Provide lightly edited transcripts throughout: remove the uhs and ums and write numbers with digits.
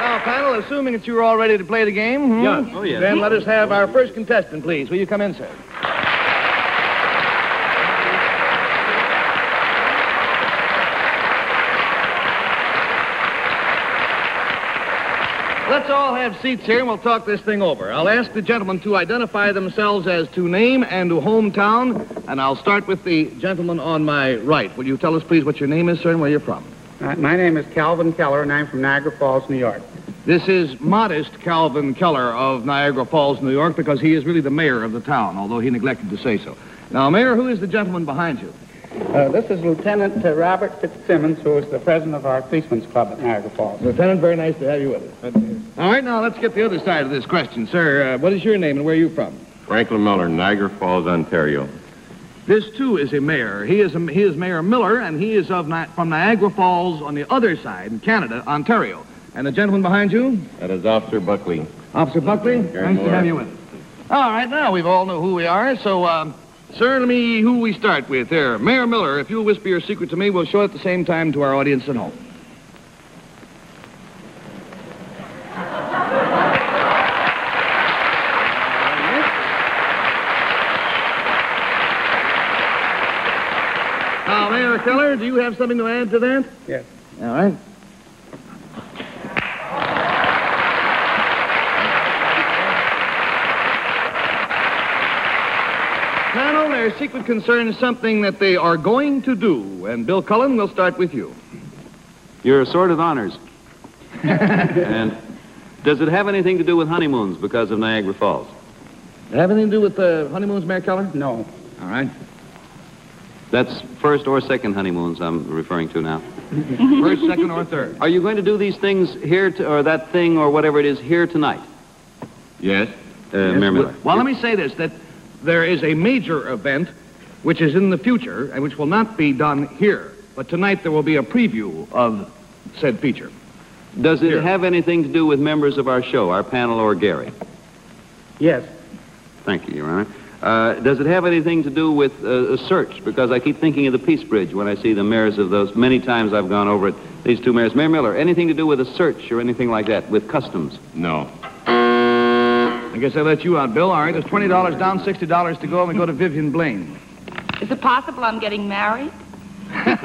Now, panel, assuming that you're all ready to play the game, Yes. Oh, yes. Then let us have our first contestant, please. Will you come in, sir? Let's all have seats here, and we'll talk this thing over. I'll ask the gentlemen to identify themselves as to name and to hometown, and I'll start with the gentleman on my right. Will you tell us, please, what your name is, sir, and where you're from? My name is Calvin Keller, and I'm from Niagara Falls, New York. This is modest Calvin Keller of Niagara Falls, New York, because he is really the mayor of the town, although he neglected to say so. Now, Mayor, who is the gentleman behind you? This is Lieutenant Robert Fitzsimmons, who is the president of our Policemen's Club at Niagara Falls. Lieutenant, very nice to have you with us. All right, now let's get the other side of this question. Sir, what is your name and where are you from? Franklin Miller, Niagara Falls, Ontario. This, too, is a mayor. He is Mayor Miller, and he is from Niagara Falls on the other side in Canada, Ontario. And the gentleman behind you? That is Officer Buckley. Officer Buckley, Garry nice to Moore. have you with us. All right, now we've all know who we are, so, sir, who we start with there. Mayor Miller, if you'll whisper your secret to me, we'll show it at the same time to our audience at home. Now, Mayor Keller, do you have something to add to that? Yes. All right. Panel, their secret concerns something that they are going to do. And Bill Cullen, we'll start with you. Your Sword of Honors. And does it have anything to do with honeymoons because of Niagara Falls? Have anything to do with honeymoons, Mayor Keller? No. All right. That's first or second honeymoons I'm referring to now. First, second, or third? Are you going to do these things here, or that thing, or whatever it is, here tonight? Yes. Mayor Miller. Well, let me say this, that there is a major event which is in the future and which will not be done here. But tonight there will be a preview of said feature. Does it Here. have anything to do with members of our show, our panel, or Garry? Yes. Thank you, Your Honor. Does it have anything to do with a search? Because I keep thinking of the Peace Bridge when I see the mayors of those. Many times I've gone over it, these two mayors. Mayor Miller, anything to do with a search or anything like that, with customs? No. I guess I let you out, Bill. All right, there's $20 down, $60 to go, and we go to Vivian Blaine. Is it possible I'm getting married? What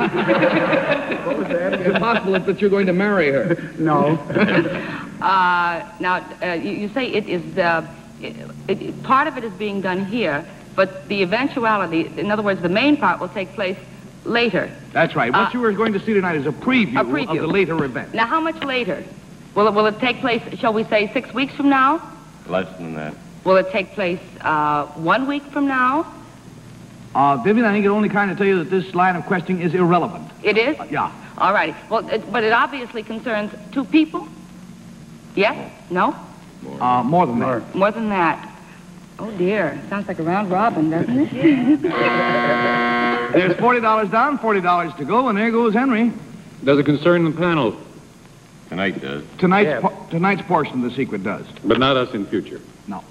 was that? Is it possible that you're going to marry her? No. You say it is, part of it is being done here, but the eventuality, in other words, the main part will take place later. That's right. What you are going to see tonight is a preview of the later event. Now, how much later? Will it take place, shall we say, 6 weeks from now? Less than that. Will it take place 1 week from now? Vivian, I think it only kind of tell you that this line of questioning is irrelevant. It is? Yeah. All righty. Well, but it obviously concerns two people? Yes? No? More than that. More than that. Oh, dear. Sounds like a round robin, doesn't it? There's $40 down, $40 to go, and there goes Henry. Does it concern the panel? Tonight does. Tonight's portion of the secret does. But not us in future? No.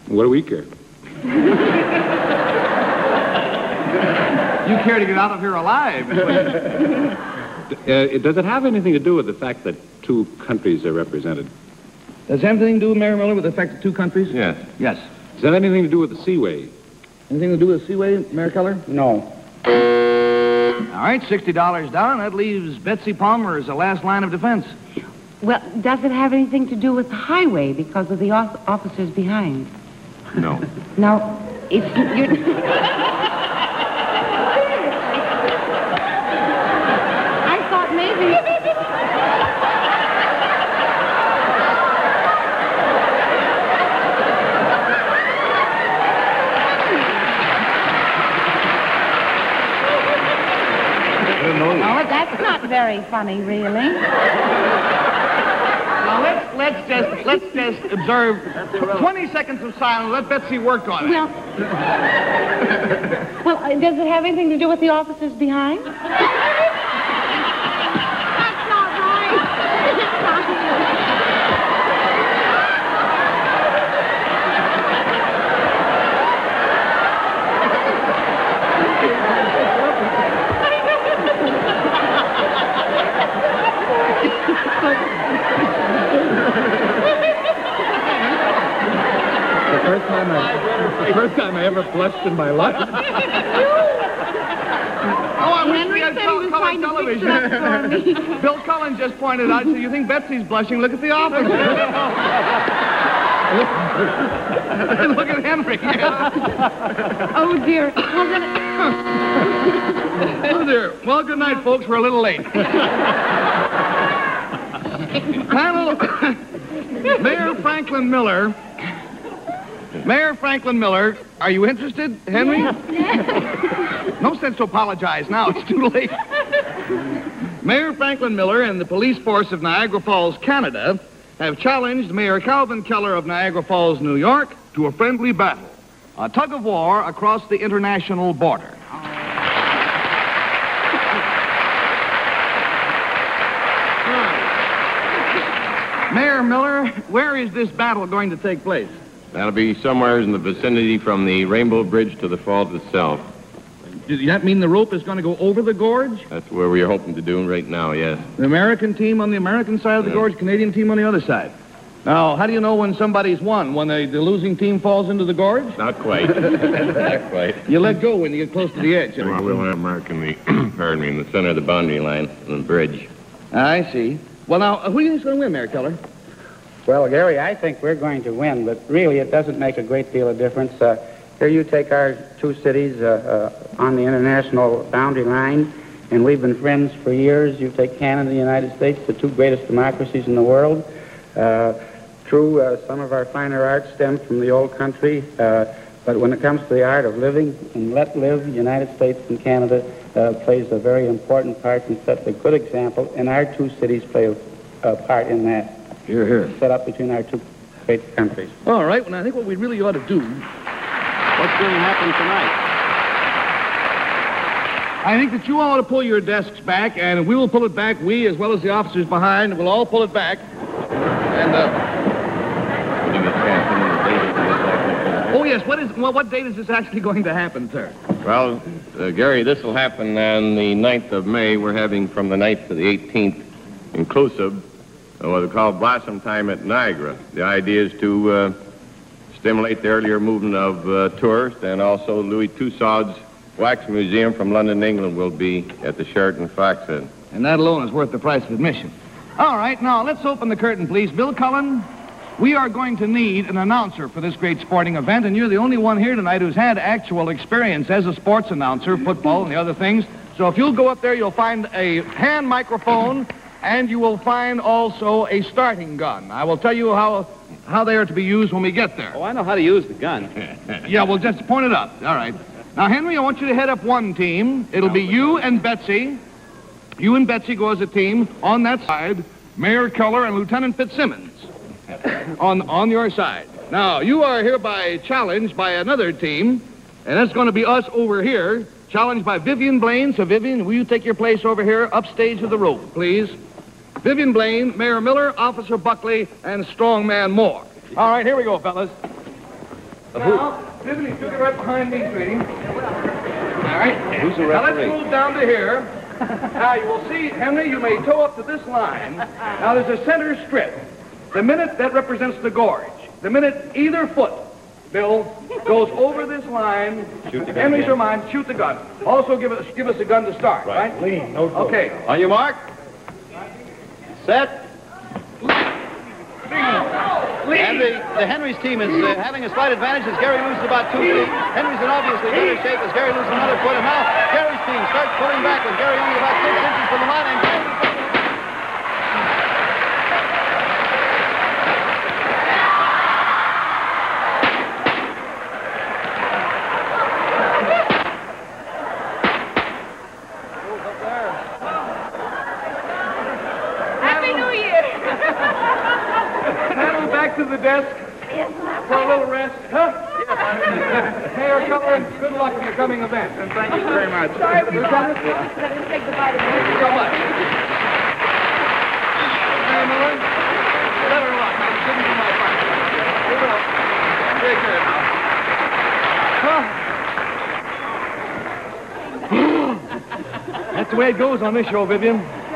What do we care? You care to get out of here alive. Does it have anything to do with the fact that two countries are represented? Does it have anything to do, Mayor Miller, with the fact of two countries? Yes. Yes. Does that have anything to do with the Seaway? Anything to do with the Seaway, Mayor Keller? No. All right, $60 down. That leaves Betsy Palmer as the last line of defense. Well, does it have anything to do with the highway because of the officers behind? No. No, it's... I thought maybe... Oh, that's not very funny, really. Now, let's just observe 20 seconds of silence. Let Betsy work on it. Well, does it have anything to do with the officers behind? That's not right. first time I ever blushed in my life. Oh, I wish we had color television. Bill Cullen just pointed out, so you think Betsy's blushing? Look at the opposite. Look at Henry. Oh, dear. Oh, dear. Well, good night, folks. We're a little late. Panel, Mayor Franklin Miller. Mayor Franklin Miller, are you interested, Henry? No sense to apologize now. It's too late. Mayor Franklin Miller and the police force of Niagara Falls, Canada, have challenged Mayor Calvin Keller of Niagara Falls, New York, to a friendly battle, a tug-of-war across the international border. Mayor Miller, where is this battle going to take place? That'll be somewhere in the vicinity from the Rainbow Bridge to the falls itself. Does that mean the rope is going to go over the gorge? That's where we are hoping to do right now, yes. The American team on the American side of the gorge, Canadian team on the other side. Now, how do you know when somebody's won? When the losing team falls into the gorge? Not quite. Not quite. You let go when you get close to the edge. Well, we'll have mark in the, pardon me, in the center of the boundary line on the bridge. I see. Well, now, who do you think's going to win, Mayor Keller? Well, Gary, I think we're going to win, but really it doesn't make a great deal of difference. Here you take our two cities on the international boundary line, and we've been friends for years. You take Canada and the United States, the two greatest democracies in the world. True, some of our finer arts stem from the old country, but when it comes to the art of living and let live, the United States and Canada plays a very important part and sets a good example, and our two cities play a part in that. Here, here. Set up between our two great countries. All right, well, I think what we really ought to do... What's going to happen tonight? I think that you all ought to pull your desks back, and we will pull it back, we as well as the officers behind, we'll all pull it back. And, oh, yes, what date is this actually going to happen, sir? Well, Gary, this will happen on the 9th of May. We're having from the 9th to the 18th inclusive what they call Blossom Time at Niagara. The idea is to stimulate the earlier movement of tourists, and also Louis Tussaud's Wax Museum from London, England will be at the Sheraton Fox Inn. And that alone is worth the price of admission. All right, now, let's open the curtain, please. Bill Cullen, we are going to need an announcer for this great sporting event, and you're the only one here tonight who's had actual experience as a sports announcer, football and the other things. So if you'll go up there, you'll find a hand microphone, and you will find also a starting gun. I will tell you how they are to be used when we get there. Oh, I know how to use the gun. Yeah, well, just point it up. All right. Now, Henry, I want you to head up one team. It'll be you and Betsy. You and Betsy go as a team. On that side, Mayor Keller and Lieutenant Fitzsimmons on your side. Now, you are hereby challenged by another team, and that's going to be us over here, challenged by Vivian Blaine. So, Vivian, will you take your place over here, upstage of the rope, please? Vivian Blaine, Mayor Miller, Officer Buckley, and Strongman Moore. All right, here we go, fellas. Now, Vivian, you get right behind me, sweetie. All right. Who's the Now, let's referee? move down to here. Now, you will see, Henry, you may toe up to this line. Now, there's a center strip. The minute that represents the gorge. The minute either foot, Bill, goes over this line, Henry's your mind, shoot the gun. Also, give us a gun to start, right? Lean, no go. Okay. On your mark. Set. And the Henry's team is having a slight advantage as Garry loses about 2 feet. Henry's in obviously better shape as Garry loses another foot. And now Garry's team starts pulling back with Garry only about 6 inches from the line. And Garry... Happy New Year! Paddle back to the desk for a little rest. Huh? Mayor Keller, good luck in your coming event. And thank you very much. Sorry we Lieutenant, lost. Let him take the bite of thank you so much. Mayor Miller, better luck. I didn't do my part. Good luck. Take care now. That's the way it goes on this show, Vivian.